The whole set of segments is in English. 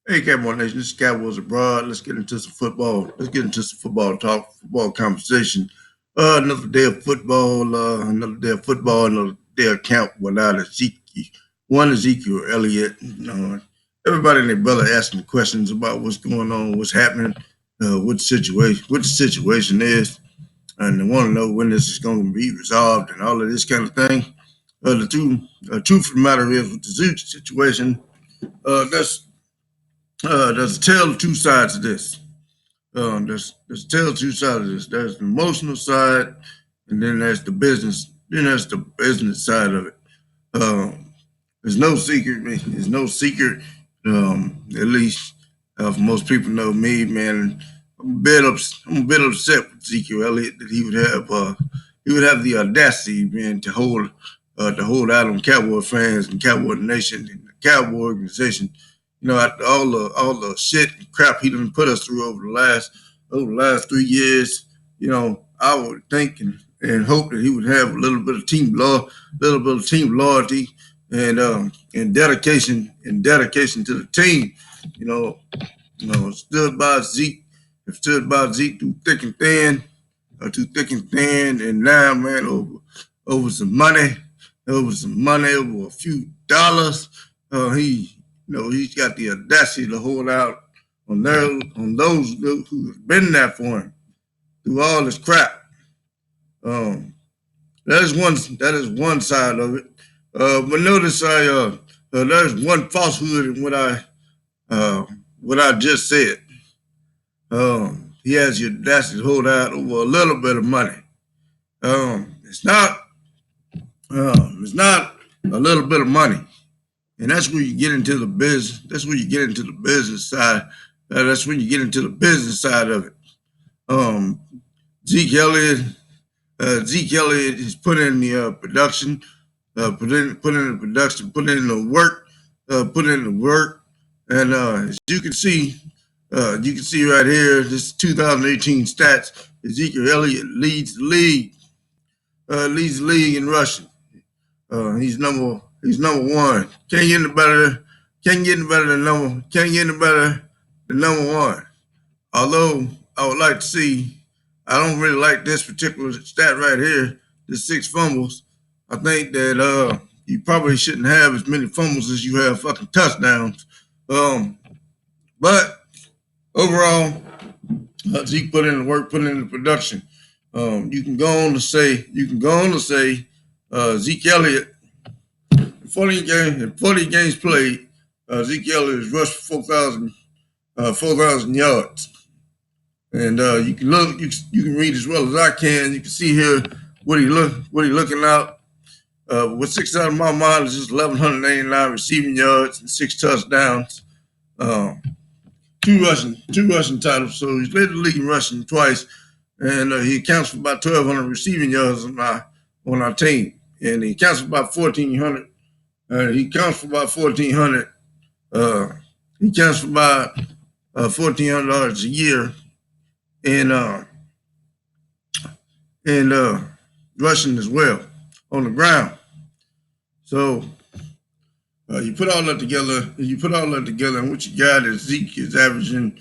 Hey, Cowboy Nation, this is Cowboys Abroad. Let's get into some football. Let's get into some football talk, football conversation. Another day of football, another day of camp without Ezekiel, Elliot. Everybody and their brother asking questions about what's going on, what's happening, what the situation is, and they want to know when this is going to be resolved and all of this kind of thing. The truth of the matter is, with the Zeke situation, there's a tale of two sides of this. There's a tale of two sides of this. There's the emotional side, and then there's the business. Then there's the business side of it. There's no secret. There's no secret. At least for most people know me, man. I'm a bit upset with Ezekiel Elliott that he would have the audacity, man, to hold out on Cowboy fans and Cowboy Nation and the Cowboy organization. After all the shit and crap he done put us through over the last 3 years, I would think and hope that he would have a little bit of team loyalty and dedication to the team. Stood by Zeke, through thick and thin, and now, man, over some money, over a few dollars, he's got the audacity to hold out on those who have been there for him through all this crap. That is one side of it. But notice there's one falsehood in what I just said. He has the audacity to hold out over a little bit of money. It's not a little bit of money. And that's where you get into the business. That's where you get into the business side. That's when you get into the business side of it. Zeke Elliott has put in the production, put in the work, and as you can see right here, this 2018 stats. Ezekiel Elliott leads the league in rushing. He's number one. Can't get any better than number one. Although I would like to see, I don't really like this particular stat right here, the 6 fumbles. I think that you probably shouldn't have as many fumbles as you have fucking touchdowns. But overall, Zeke put in the work, put in the production. You can go on to say, Zeke Elliott, in 40 games played, Zeke Elliott has rushed for 4,000 yards. And you can read as well as I can. You can see here what he looking out. What sticks out of my mind is just 1,189 receiving yards and 6 touchdowns. Two rushing titles. So he's led the league in rushing twice, and he accounts for about 1,200 receiving yards on our team, and he accounts for about 1,400. He accounts for about 1,400. He accounts for about $1,400 a year in rushing as well on the ground. So you put all that together, and what you got is Zeke is averaging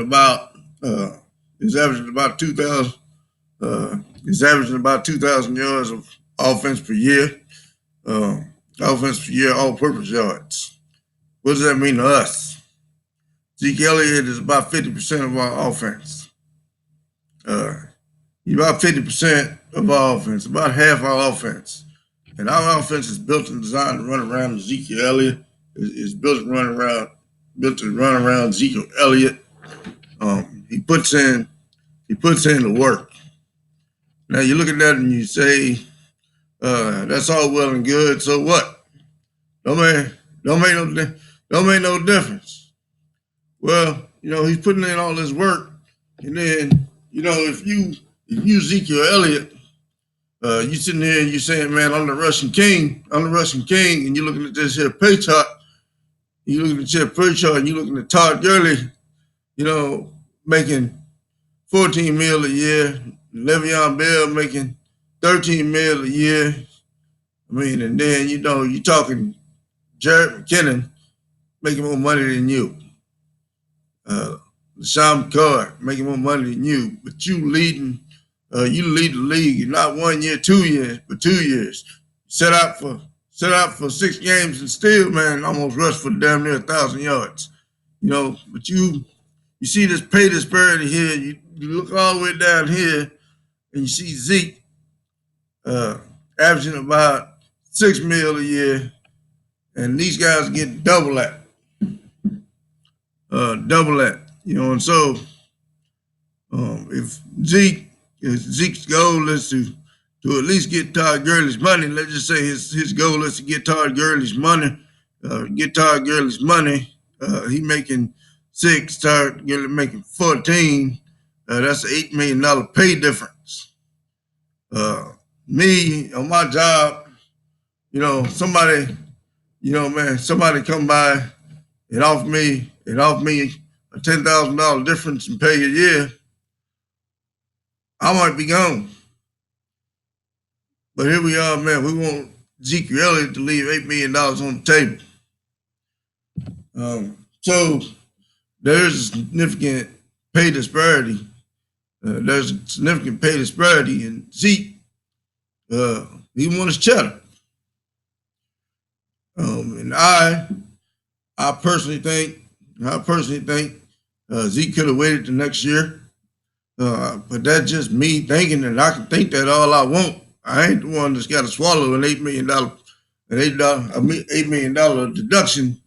about 2,000. He's averaging about 2,000 yards of offense per year. All-purpose yards. What does that mean to us? Zeke Elliott is about 50% of our offense. He's about 50% of our offense, about half our offense. And our offense is built and designed to run around Ezekiel Elliott. Is built to run around Ezekiel Elliott. He puts in the work. Now you look at that and you say, that's all well and good. So what? Don't make no difference. Well, he's putting in all this work, and then if you Ezekiel Elliott, you sitting there and you saying, man, I'm the Russian king, and you're looking at this here pay chart. You're looking at your pay chart, and you're looking at Todd Gurley, making $14 million a year, Le'Veon Bell making $13 million a year. I mean, and then you're talking Jared McKinnon making more money than you. LaShawn McCoy making more money than you, but you lead the league, not 1 year, 2 years, but 2 years. Set out for 6 games and still, man, almost rushed for damn near 1,000 yards. But you see this pay disparity here. You look all the way down here, and you see Zeke averaging about $6 million a year, and these guys get double that. And so if Zeke's goal is to at least get Todd Gurley's money, let's just say his goal is to get Todd Gurley's money. He making 6, Todd Gurley making 14. That's an $8 million pay difference. Me on my job, somebody come by and offer me a $10,000 difference in pay a year, I might be gone. But here we are, man. We want Ezekiel Elliott to leave $8 million on the table. So there's a significant pay disparity. And Zeke, he wants his cheddar. And I personally think Zeke could have waited the next year. But that's just me thinking, and I can think that all I want. I ain't the one that's got to swallow an $8 million deduction,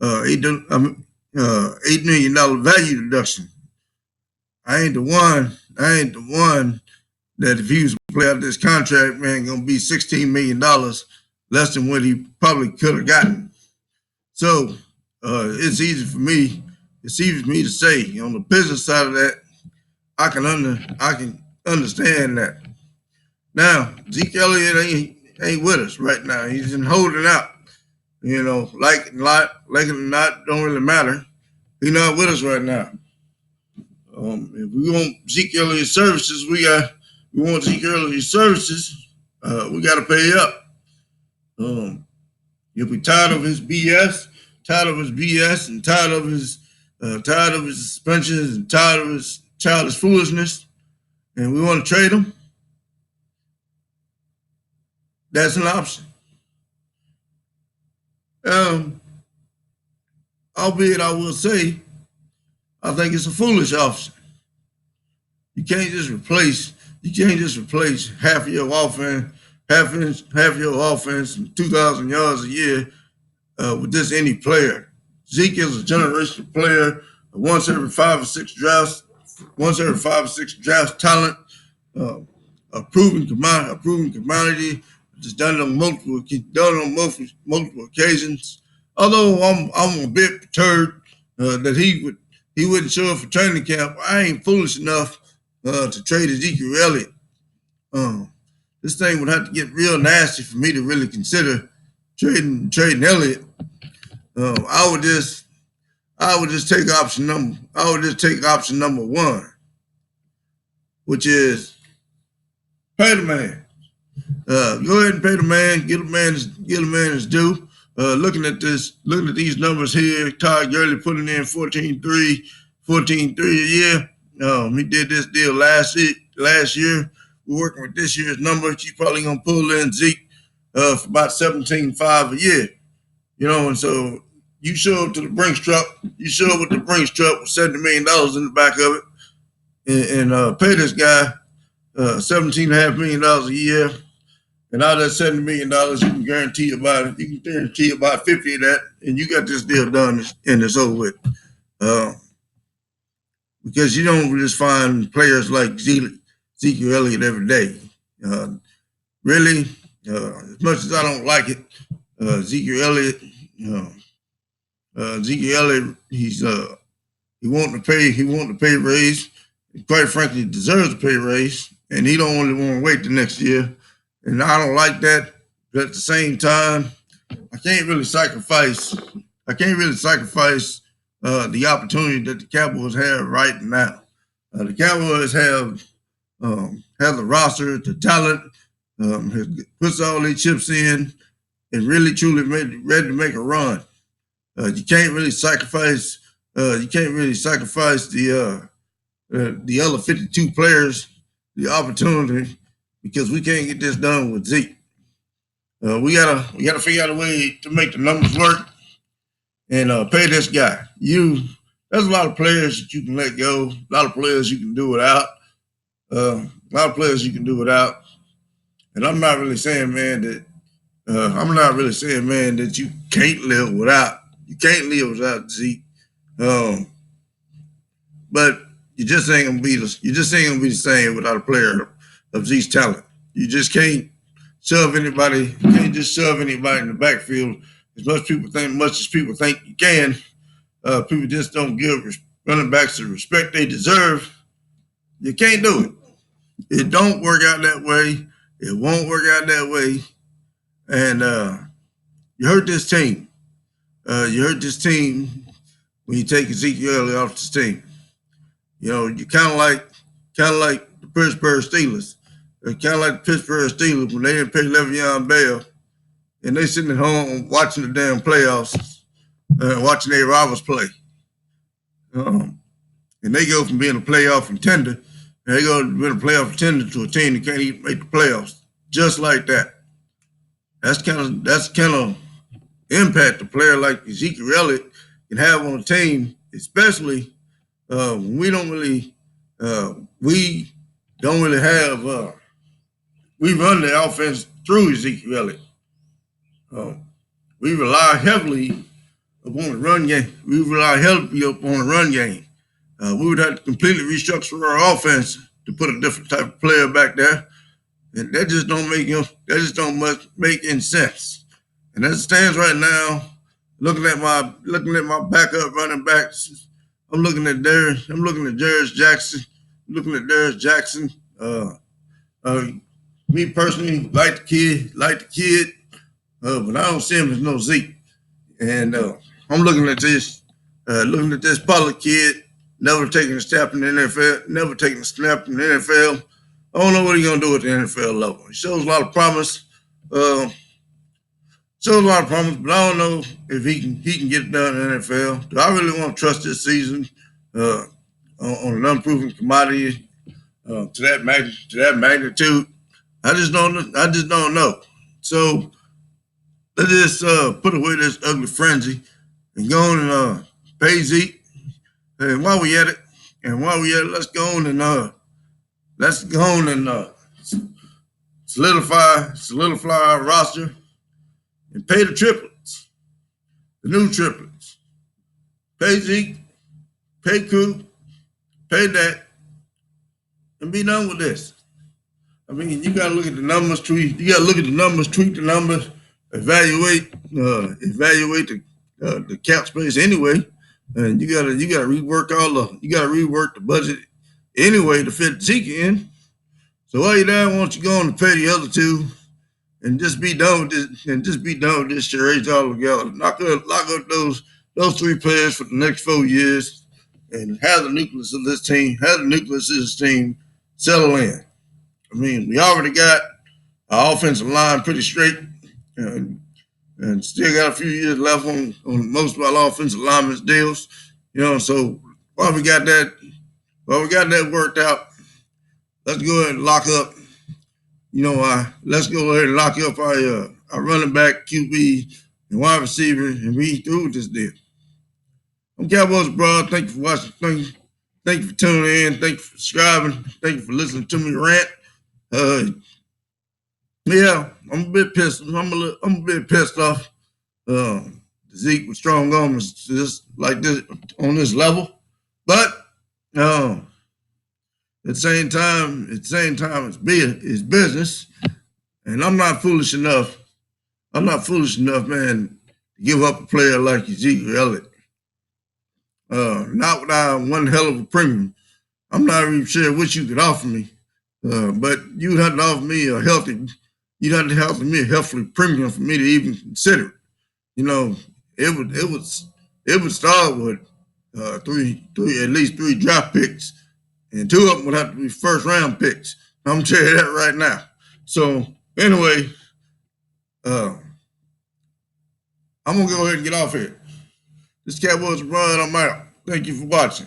$8 million value deduction. I ain't the one that if he was to play out this contract, man, gonna be $16 million less than what he probably could have gotten. So it's easy for me to say on the business side of that, I can understand that. Now, Zeke Elliott ain't with us right now. He's been holding out. Like it or not, don't really matter. He's not with us right now. If we want Zeke Elliott's services, we got to pay up. If we tired of his BS, and tired of his suspensions, and tired of his childish foolishness, and we want to trade him, that's an option. Albeit I will say, I think it's a foolish option. You can't just replace half of your offense, and 2,000 yards a year with just any player. Zeke is a generational player, once every 5 or 6 drafts talent, a proven commodity, just done on multiple occasions. Although I'm a bit perturbed that he wouldn't show up for training camp. I ain't foolish enough to trade Ezekiel Elliott. This thing would have to get real nasty for me to really consider trading Elliott. I would just take option number 1, which is pay the man. Go ahead and pay the man. Get a man his due. Looking at these numbers here, Todd Gurley putting in 14.3 a year. He did this deal last year. We're working with this year's number. He's probably gonna pull in Zeke for about 17.5 a year. And so you show up to the Brinks truck. You show up with the Brinks truck with $70 million in the back of it, and pay this guy $17.5 million a year. And out of that $70 million, you can guarantee about 50 of that, and you got this deal done and it's over with. Because you don't just find players like Ezekiel Elliott every day. Really, as much as I don't like it, Ezekiel Elliott, he wanting to pay raise. He quite frankly deserves a pay raise, and he don't only want to wait the next year. And I don't like that. But at the same time, I can't really sacrifice the opportunity that the Cowboys have right now. The Cowboys have the roster, the talent, puts all their chips in, and really truly ready to make a run. You can't really sacrifice. You can't really sacrifice the other 52 players the opportunity because we can't get this done with Zeke. We gotta figure out a way to make the numbers work and pay this guy. There's a lot of players that you can let go. A lot of players you can do without. A lot of players you can do without. And I'm not really saying, man, that you can't live without. You can't live without Zeke. Um, but you just ain't gonna be the same without a player of Zeke's talent. You just can't shove anybody. You can't just shove anybody in the backfield much as people think you can. People just don't give running backs the respect they deserve. You can't do it. It don't work out that way. It won't work out that way. And you hurt this team. You hurt this team when you take Ezekiel Elliott off this team. You know, you kind of like the Pittsburgh Steelers. Kind of like the Pittsburgh Steelers when they didn't pay Le'Veon Bell, and they sitting at home watching the damn playoffs, watching their rivals play. And they go from being a playoff contender, and they go from being a playoff contender to a team that can't even make the playoffs, just like that. That's kind of impact a player like Ezekiel Elliott can have on a team, especially we don't really have we run the offense through Ezekiel Elliott. We rely heavily upon the run game. We rely heavily upon the run game. We would have to completely restructure our offense to put a different type of player back there, and that just don't make any sense. And as it stands right now, looking at my backup running backs, I'm looking at Darius Jackson. Me personally, like the kid, but I don't see him as no Zeke. And I'm looking at this Pollard kid, never taking a snap in the NFL. I don't know what he's gonna do at the NFL level. He shows a lot of promise. But I don't know if he can get it done in the NFL. Do I really want to trust this season on an unproven commodity to that magnitude? I just don't know. So let's just put away this ugly frenzy and go on and pay Zeke. And while we at it, let's go on and solidify our roster and pay the triplets, the new triplets. Pay Zeke, pay Coop, pay that, and be done with this. I mean, you gotta look at the numbers, tweak the numbers, evaluate the cap space anyway, and you gotta rework the budget anyway to fit Zeke in. So while you're there, why don't you go on and pay the other two, and just be done with this charade altogether. Lock up those three players for the next 4 years, and have the nucleus of this team settle in. I mean, we already got our offensive line pretty straight, and still got a few years left on most of our offensive linemen's deals. You know, so while we got that worked out, let's go ahead and lock up. Let's go ahead and lock up our running back, QB, and wide receiver, and we through with this deal. I'm Cowboys Broad. Thank you for watching. Thank you for tuning in. Thank you for subscribing. Thank you for listening to me rant. Yeah, I'm a bit pissed. I'm a bit pissed off. Zeke with strong arms just like this on this level, but at the same time, it's business, and I'm not foolish enough. Man, to give up a player like Ezekiel Elliott. Not without one hell of a premium. I'm not even sure what you could offer me, but you'd have to offer me a healthy premium for me to even consider it. You know, it would start with at least three draft picks, and two of them would have to be first round picks. I'm telling you that right now. So anyway, I'm gonna go ahead and get off here. This Cowboys Run. I'm out. Thank you for watching.